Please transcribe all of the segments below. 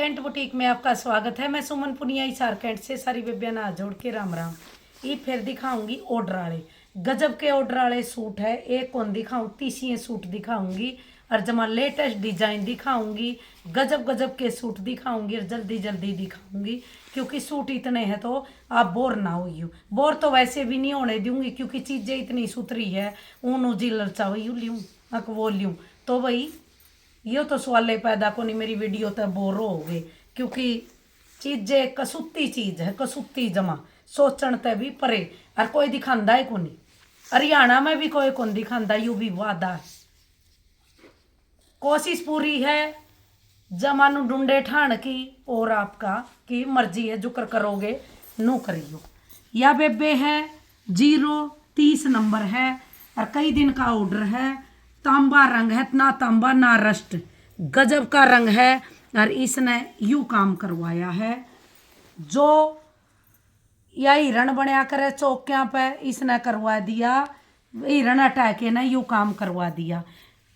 Cantt boutique में आपका स्वागत है। मैं सुमन पुनिया हिसार कैंट से सारी बेबिया ना जोड़ के राम राम। ये फिर दिखाऊंगी ऑर्डर वाले गजब के ऑर्डर वाले सूट है। एक कौन दिखाऊं, तीसरे सूट दिखाऊंगी और जमा लेटेस्ट डिजाइन दिखाऊंगी। गजब गजब के सूट दिखाऊंगी और जल्दी जल्दी दिखाऊंगी क्योंकि सूट इतने हैं तो आप बोर ना होइयो। बोर तो वैसे भी नहीं होने दूंगी क्योंकि चीजें इतनी सुथरी है। ऊन जिलर चाहो यूं ल्यूं अक वो ल्यूं तो भाई यो तो सवाल पैदा को नहीं मेरी वीडियो तो बोर हो गए क्योंकि चीजें कसूती चीज है, कसूती जमा सोचण ते भी परे और कोई दिखांदा है को नहीं। हरियाणा में भी कोई कौन दिखांदा, यू भी वादा है। कोशिश पूरी है जमानु ढूंढे ठाण की और आपका की मर्जी है, जुकर करोगे नो करियो। या बेबे है 030 नंबर है और कई दिन का ऑर्डर है। तांबा रंग है, ना तांबा ना रस्ट, गजब का रंग है और इसने यू काम करवाया है जो या हिरण बनया करे चौकियां पे इसने करवा दिया। हिरण हटा के ना यू काम करवा दिया।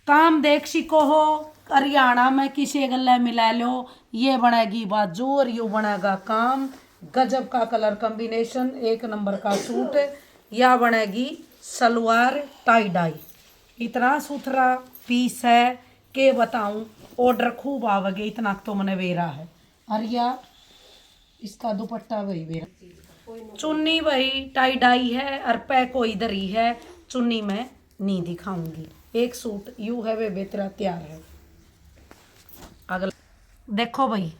काम देख सीखो हो, हरियाणा में किसी गले मिला लो। ये बनेगी बाजू और यू बनेगा काम। गजब का कलर कॉम्बिनेशन, एक नंबर का सूट। या बनेगी सलवार टाई डाई। इतना सुथरा पीस है के बताऊं, ऑर्डर खूब आवेगे इतना तो मैंने वेरा है। और या इसका दुपट्टा वही वेरा, चुन्नी वही टाई डाई है और पैको इधर ही है। चुन्नी में नहीं दिखाऊंगी। एक सूट यू है वे बेतरा तैयार है। अगला देखो भाई,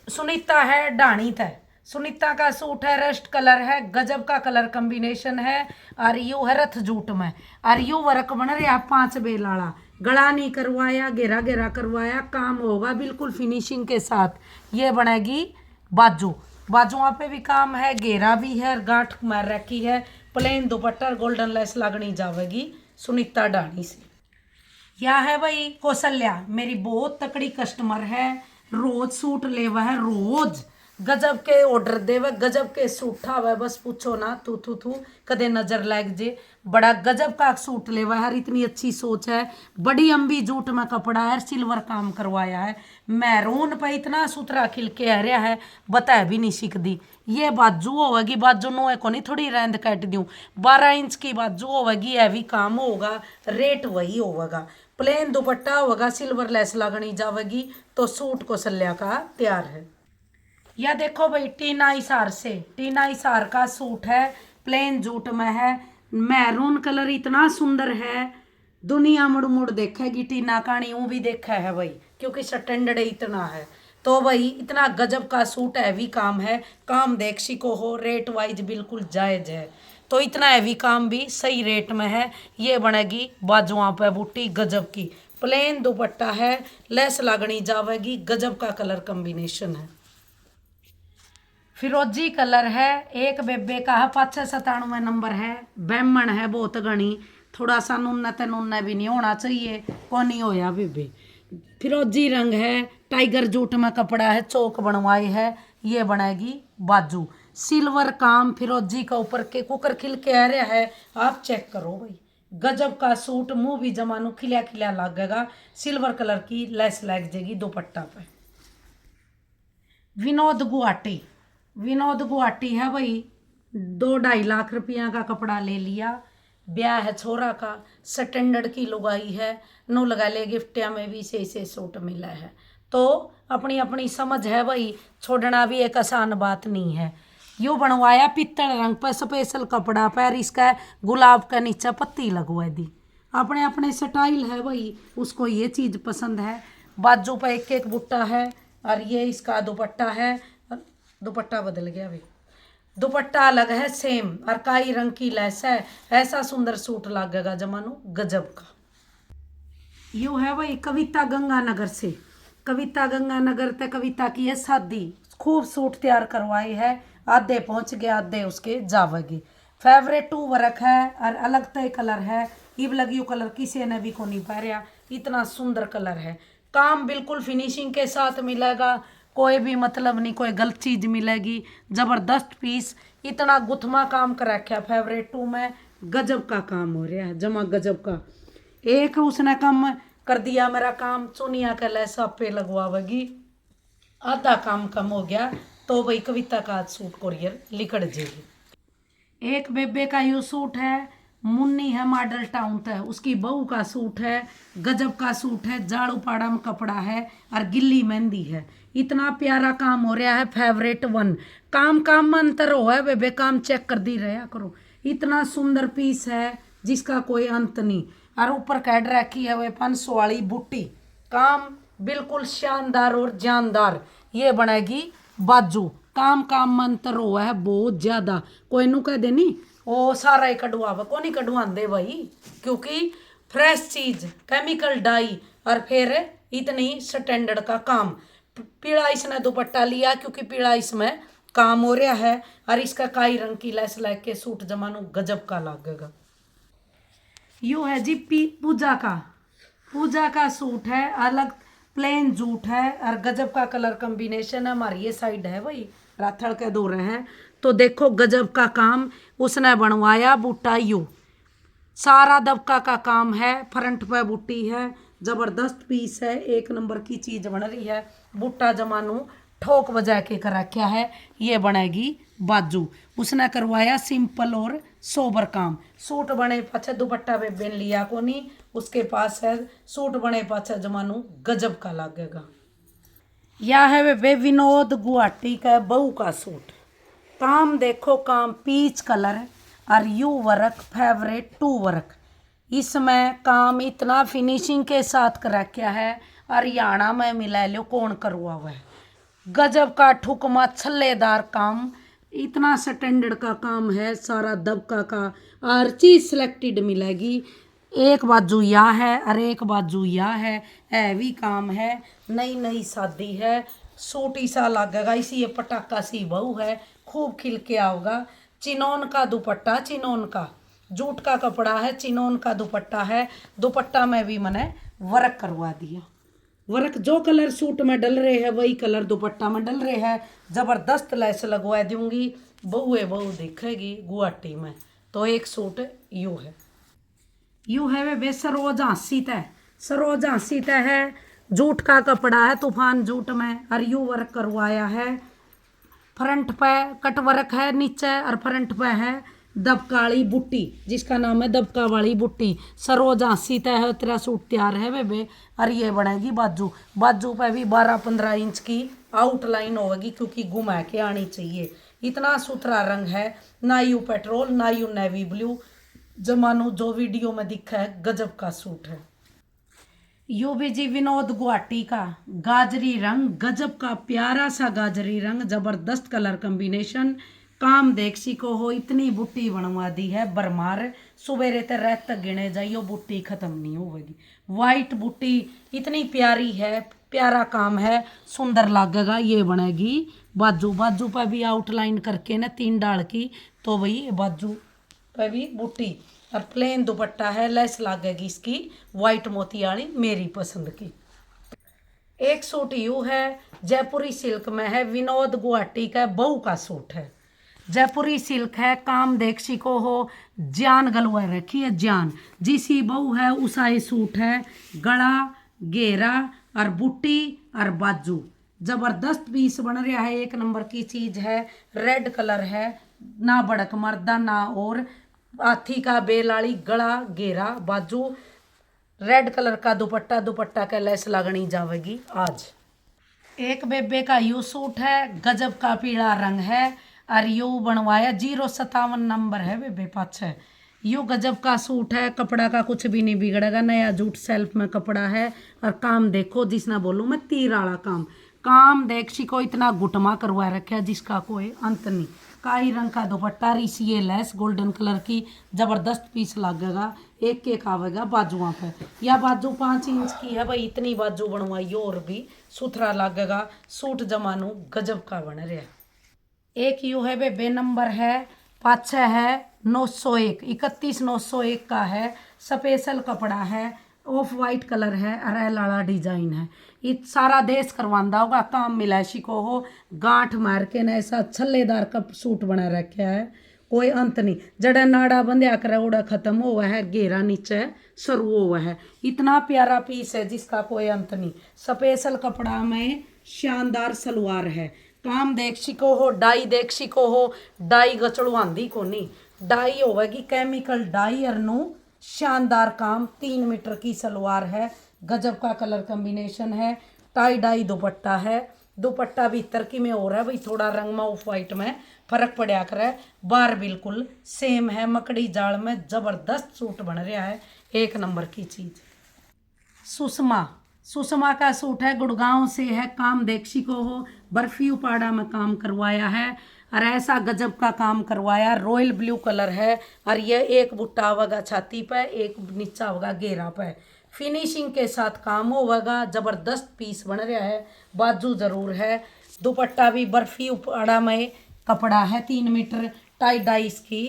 सुनीता है डाणी है। सुनीता का सूट है, रस्ट कलर है, गजब का कलर कॉम्बिनेशन है और यू है रथ जूट में और यू वर्क बन रहा 5 बेलाड़ा। गला नहीं करवाया, घेरा घेरा करवाया, काम होगा बिल्कुल फिनिशिंग के साथ। ये बनेगी बाजू, बाजुओं पे भी काम है, घेरा भी है, गांठ मार रखी है। प्लेन दुपट्टा गोल्डन लेस लगनी जाएगी सुनीता डाणी से। यह है भाई कौशल्या, मेरी बहुत तकड़ी कस्टमर है। रोज सूट लेवा है, रोज गजब के ऑर्डर देवे, गजब के सूट ठावे, बस पूछो ना तू तू तू कदे नजर लग जे। बड़ा गजब का सूट लेवा है, इतनी अच्छी सोच है। बड़ी अम्बी जूट में कपड़ा है, सिल्वर काम करवाया है। मैरून पे इतना सुथरा खिल के आ रहा है, बता भी नहीं सीखती। ये बाजू होगी, बाजू नो को नहीं थोड़ी रेंद काट दूँ। 12 इंच की बाजू होगी, हैवी काम होगा, रेट वही होगा। प्लेन दुपट्टा होगा, सिल्वर लेस लगनी जाएगी तो सूट कौशल्या का तैयार है। या देखो भाई टीना हिसार से, टीना हिसार का सूट है, प्लेन जूट में है, मैरून कलर इतना सुंदर है। दुनिया मुड़ मुड़ देखेगी टीना का, नहीं वो भी देखा है भाई क्योंकि स्टैंडर्ड इतना है। तो भाई इतना गजब का सूट हैवी काम है। काम देख सीखो हो, रेट वाइज बिल्कुल जायज़ है। तो इतना हैवी काम भी सही रेट में है। ये बनेगी बाजुआं पे बूटी गजब की, प्लेन दुपट्टा है, लेस लगनी जाएगी, गजब का कलर कॉम्बिनेशन है। फिरोजी कलर है, एक बेबे का है, 597 नंबर है। बैमन है बहुत घनी, थोड़ा सा नुन्ना ते नुन्ना भी नहीं होना चाहिए, को नहीं होया बेबे। फिरोजी रंग है, टाइगर जूट में कपड़ा है, चौक बनवाई है। ये बनेगी बाजू, सिल्वर काम फिरोजी का ऊपर के कुकर खिल के आ रहा है। आप चेक करो भाई, गजब का सूट, मुंह भी जमानो खिला खिला लगेगा। सिल्वर कलर की लेस लग जाएगी दुपट्टा पे। विनोद गुवाहाटी, विनोद गुवाहाटी है भाई, 2-2.5 लाख रुपया का कपड़ा ले लिया। ब्याह है छोरा का, स्टैंडर्ड की लुगाई है, नो लगा ले गिफ्टिया में भी से सूट मिला है। तो अपनी अपनी समझ है भाई, छोड़ना भी एक आसान बात नहीं है। यू बनवाया पीतल रंग पर स्पेशल कपड़ा पर, इसका गुलाब का नीचे पत्ती लगवा दी। अपने अपने स्टाइल है भाई, उसको ये चीज़ पसंद है। बाजू पर एक एक बुट्टा है और ये इसका दुपट्टा है। दुपट्टा बदल गया भाई, दुपट्टा अलग है सेम और काई रंग की लेस है। ऐसा सुंदर सूट लगेगा जमानो गजब का। यू है भाई कविता गंगानगर से, कविता गंगानगर ते कविता की है शादी, खूब सूट तैयार करवाई है। आधे पहुंच गए, आधे उसके जावेगी। फेवरेट 2 वर्क है और अलग तय कलर है। इब लगी यू कलर किसी ने भी को नहीं पाया, इतना सुंदर कलर है। काम बिल्कुल फिनिशिंग के साथ मिलेगा, कोई भी मतलब नहीं, कोई गलत चीज मिलेगी। जबरदस्त पीस, इतना गुथमा काम कर रखा है। फेवरेट 2 में गजब का काम हो रहा है, जमा गजब का। एक उसने कम कर दिया मेरा काम, चुनिया के लेसा पे लगवावेगी। आधा काम कम हो गया तो भाई कविता का आज सूट कोरियर लिखड़ जाएगी। एक बेबे का यू सूट है, मुन्नी है मॉडल टाउन है, उसकी बहू का सूट है, गजब का सूट है, जाड़ू पाड़ा में कपड़ा है और गिल्ली मेहंदी है। इतना प्यारा काम हो रहा है, फेवरेट वन। काम काम में अंतर हो है बेबे, काम चेक कर दी रहा करो। इतना सुंदर पीस है जिसका कोई अंत नहीं। और ऊपर कैड रखी है वे 500 वाली बूटी। काम बिल्कुल शानदार और जानदार। ये बनेगी बाजू। काम काम मंत्र हुआ है बहुत ज्यादा। कोई नु कह देनी वो सारा ही कढ़वावा को नहीं कढ़वाते भाई, क्योंकि फ्रेश चीज, केमिकल डाई और फिर इतनी स्टैंडर्ड का काम। पीला इसने दुपट्टा लिया क्योंकि पीला इसमें काम हो रहा है। और इसका काई रंग की लेस लेके सूट जमानो गजब का लगेगा। यू है जी पूजा का सूट है, अलग प्लेन जूट है और गजब का कलर कॉम्बिनेशन है। हमारी ये साइड है भाई राथड़ के दो रहे हैं तो देखो गजब का काम उसने बनवाया। बूटा यू सारा दबका का काम है, फ्रंट पे बूटी है, जबरदस्त पीस है, एक नंबर की चीज बन रही है। बूटा जमानू ठोक बजा के कर रखा है। ये बनेगी बाजू। उसने करवाया सिंपल और सोबर काम। सूट बने पाछे दुपट्टा पे बेन लिया को नहीं, उसके पास है सूट बने पाछे जमानू गजब का लगेगा। यह है वे विनोद गुवाहाटी का बहू का सूट। काम देखो, काम पीच कलर और यू वर्क फेवरेट 2 वर्क। इसमें काम इतना फिनिशिंग के साथ कर रखा है। हरियाणा में मिला लो कौन करवा हुआ है। गजब का ठुकमा छल्लेदार काम, इतना स्टैंडर्ड का काम है। सारा दबका का हर चीज सिलेक्टेड मिलेगी। एक बाजू या है और एक बाजू या है। हैवी काम है, नई नई शादी है, सूट सा लगेगा। इसी ये पटाखा सी बहू है, खूब खिल के आओगा। चिनोन का दुपट्टा, चिनोन का जूट का कपड़ा है, चिनोन का दुपट्टा है। दुपट्टा में भी मैंने वर्क करवा दिया। वर्क जो कलर सूट में डल रहे हैं वही कलर दुपट्टा में डल रहे हैं। जबरदस्त लेस लगवा दूंगी, बहू दिखेगी गुवाहाटी में। तो एक सूट यू है वे सरोज हासित है। सरोज हासित है, जूट का कपड़ा है, तूफान जूट में और यू वर्क करवाया है। फ्रंट पे कट वर्क है नीचे और फ्रंट पे है दबका वाली बुट्टी, जिसका नाम है दबका वाली बुट्टी। सरोज हासी तय है, तेरा सूट तैयार है बेबे। और ये बनेगी बाजू। बाजू पे भी 12-15 इंच की आउटलाइन होगी क्योंकि घुमा के आनी चाहिए। इतना सुथरा रंग है, ना यू पेट्रोल ना यू नेवी ब्लू। जमानो जो वीडियो में दिखा है गजब का सूट है। यू भी जी विनोद गुवाहाटी का गाजरी रंग, गजब का प्यारा सा गाजरी रंग, जबरदस्त कलर कॉम्बिनेशन। काम देख सीखो हो, इतनी बुट्टी बनवा दी है बरमार। सुबेरे ते रात तक गिने जाइयो बुट्टी खत्म नहीं होगी। वाइट बुट्टी इतनी प्यारी है, प्यारा काम है, सुंदर लगेगा। ये बनेगी बाजू। बाजू पर भी आउटलाइन करके ना 3 डाल की, तो वही बाजू पर भी बुट्टी और प्लेन दुपट्टा है। लेस लगेगी इसकी वाइट मोती वाली, मेरी पसंद की। एक सूट यू है, जयपुरी सिल्क में है, विनोद गुवाहाटी का बहू का सूट है। जयपुरी सिल्क है, काम देख सीखो हो, जान गलवा रखी है जान। जिसी बहू है उसा ही सूट है। गला घेरा और बुट्टी और बाजू, जबरदस्त पीस बन रहा है, एक नंबर की चीज है। रेड कलर है, ना बड़क मर्दा ना और हाथी का बेलाड़ी, गला घेरा बाजू, रेड कलर का दुपट्टा, दुपट्टा का लेस लगनी जाएगी आज। एक बेबे का यू सूट है, गजब का पीला रंग है और यू बनवाया 057 नंबर है बेबे पाछे। यू गजब का सूट है, कपड़ा का कुछ भी नहीं बिगड़ेगा, नया जूट सेल्फ में कपड़ा है। और काम देखो, जिसना बोलूँ मैं तीर वाला काम। काम देख सी को इतना घुटमा करवा रखा है जिसका कोई अंत नहीं। काई रंग का दुपट्टा, रिसिए लेस गोल्डन कलर की, जबरदस्त पीस लगेगा। एक आवेगा बाजुओं पे। या बाजू 5 इंच की है भाई, इतनी बाजू बनवाई और भी सुथरा लगेगा। सूट जमानू गजब का बन रहा है। एक यू है बेबे नंबर है, पाछे है 901, 31901 का है। स्पेशल कपड़ा है, ऑफ वाइट कलर है और लाला डिजाइन है। ये सारा देश करवांदा होगा, काम मिलाशी को हो। गांठ मार के ना ऐसा छल्लेदार का सूट बना रखा है, कोई अंत नहीं। जड़ा नाड़ा बंध्या करे उड़ा खत्म हुआ है, घेरा नीचे शुरू हुआ है। इतना प्यारा पीस है जिसका कोई अंत नहीं। स्पेशल कपड़ा में शानदार सलवार है। काम देख सिको हो, डाई देख सिको हो। डाई गचड़ू आंधी को नहीं, डाई होगी केमिकल डाई अरनू। शानदार काम, 3 मीटर की सलवार है, गजब का कलर कॉम्बिनेशन है। टाई डाई दुपट्टा है। दुपट्टा भीतर की में हो रहा है भाई, थोड़ा रंग में ऑफ वाइट में फर्क पड़ा करे। बार बिल्कुल सेम है, मकड़ी जाल में जबरदस्त सूट बन रहा है, एक नंबर की चीज। सुषमा, सुषमा का सूट है, गुड़गांव से है। काम देखसी को हो, बर्फी उपाड़ा में काम करवाया है और ऐसा गजब का काम करवाया। रॉयल ब्लू कलर है और ये एक बुट्टा होगा छाती पे, एक नीचा होगा घेरा पे। फिनिशिंग के साथ काम होगा, जबरदस्त पीस बन रहा है। बाजू जरूर है। दुपट्टा भी बर्फी उपाड़ा में कपड़ा है, 3 मीटर टाई डाई इसकी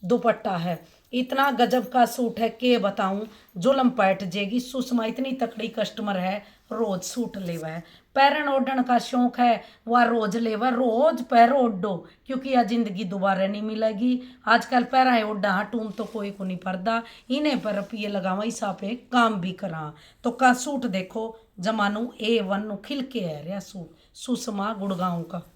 दुपट्टा है। इतना गजब का सूट है के बताऊं, जुलम पैट जेगी। सुषमा इतनी तकड़ी कस्टमर है, रोज सूट लेवा है। पैरन ओढ़न का शौक है, वह रोज लेवा, रोज पैर ओढ़ो, क्योंकि यह जिंदगी दोबारा नहीं मिलेगी। आजकल पैरा ओढ़ा हटूम तो कोई को नहीं पड़ता, इन्हें पर रुपये लगावा हिसाब पे काम भी करा। तो का सूट देखो, जमानू A1 खिल के है रहा सूट, सुषमा गुड़गांव का।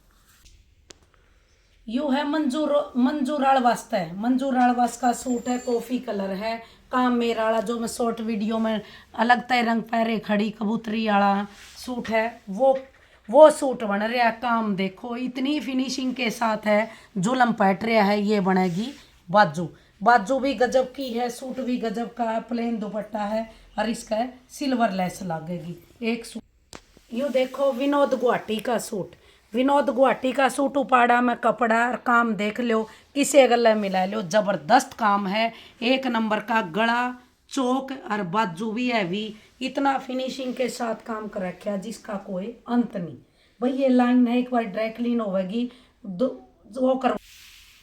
यू है मंजूर आलवास है। मंजूर आलवास का सूट है, कॉफी कलर है। काम मेरा वाला जो मैं शॉर्ट वीडियो में अलग तय रंग पहरे खड़ी कबूतरी वाला सूट है, वो सूट बन रहा है। काम देखो, इतनी फिनिशिंग के साथ है, जुलम पैट रहा है। ये बनेगी बाजू, बाजू भी गजब की है, सूट भी गजब का है। प्लेन दुपट्टा है और इसका सिल्वर लेस लगेगी। एक सूट यू देखो, विनोद गुवाहाटी का सूट। विनोद गुवाहाटी का सूट उपाड़ा में कपड़ा और काम देख लो, किसे गले मिला लो, जबरदस्त काम है। एक नंबर का गला चौक और बाजू भी है भी। इतना फिनिशिंग के साथ काम कर रखा जिसका कोई अंत नहीं। भाई ये लाइन है, एक बार ड्राई क्लीन होगी वो कर,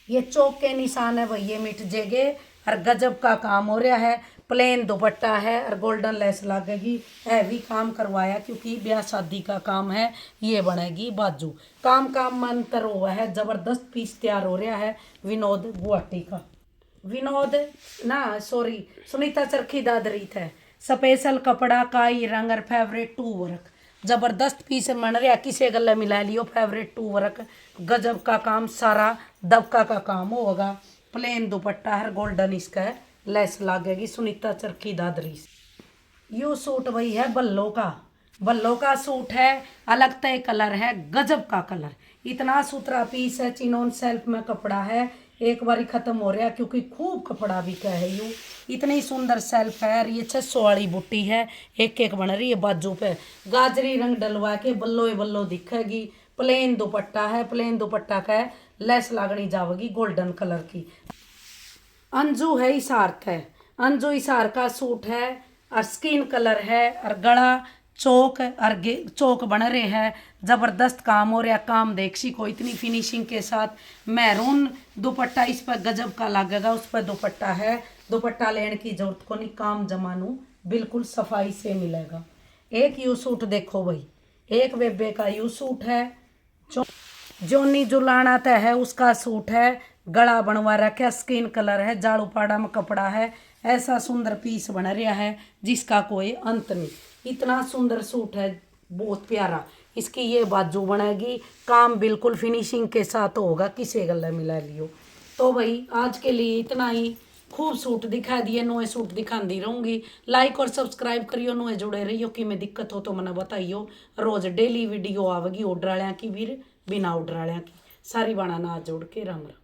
ये चौक के निशान है भाई, ये मिट जेगे। और गजब का काम हो रहा है। प्लेन दुपट्टा है और गोल्डन लेस लगेगी। हैवी काम करवाया क्योंकि ब्याह शादी का काम है। ये बनेगी बाजू। काम में अंतर हुआ है, जबरदस्त पीस तैयार हो रहा है विनोद गुवाहाटी का। विनोद ना सॉरी सुनीता चरखी दादरी थे। स्पेशल कपड़ा का ही रंग और फेवरेट 2 वर्क, जबरदस्त पीस बन रहा, किसे गले मिला लियो। फेवरेट 2 वर्क, गजब का काम, सारा दबका का काम होगा। प्लेन दुपट्टा है, गोल्डन इसका लेस लगेगी। सुनीता चरखी दादरी। यू सूट वही है बल्लो का, बल्लो का सूट है, अलग तय कलर है, गजब का कलर। इतना सुथरा पीस है, चिनोन सेल्फ में कपड़ा है। एक बारी खत्म हो रहा क्योंकि खूब कपड़ा बिका है। यू इतनी सुंदर सेल्फ है। ये 600 वाली बुट्टी है, एक एक बन रही है बाजू पे। गाजरी रंग डलवा के बल्लो ही बल्लो दिखेगी। प्लेन दुपट्टा है, प्लेन दुपट्टा का है, लेस लागनी जाएगी गोल्डन कलर की। अंजू है इसार्थ है, अंजू इसार का सूट है और स्किन कलर है और गला चौक और चौक बन रहे हैं। जबरदस्त काम हो रहा। काम देखसी को इतनी फिनिशिंग के साथ। मैरून दुपट्टा इस पर गजब का लगेगा, उस पर दुपट्टा है। दुपट्टा लेने की जरूरत को नहीं, काम जमानू बिल्कुल सफाई से मिलेगा। एक यू सूट देखो भाई, एक बेबे का यू सूट है। जोनी जुलाना तय है उसका सूट है, गला बनवा रखा, स्किन कलर है, जाड़ू पाड़ा में कपड़ा है। ऐसा सुंदर पीस बन रहा है जिसका कोई अंत नहीं। इतना सुंदर सूट है, बहुत प्यारा। इसकी ये बाजू बनेगी, काम बिल्कुल फिनिशिंग के साथ होगा, किसे गले मिला लियो। तो भाई आज के लिए इतना ही। खूब सूट दिखा दिए, नए सूट दिखाती रहूँगी। लाइक और सब्सक्राइब करियो, नए जुड़े रहियो। कि में दिक्कत हो तो मैंने बताइयो। रोज डेली वीडियो आवेगी ऑर्डर वालिया की भी, बिना ऑर्डर वालिया की। सारी बाणा ना जोड़ के राम राम।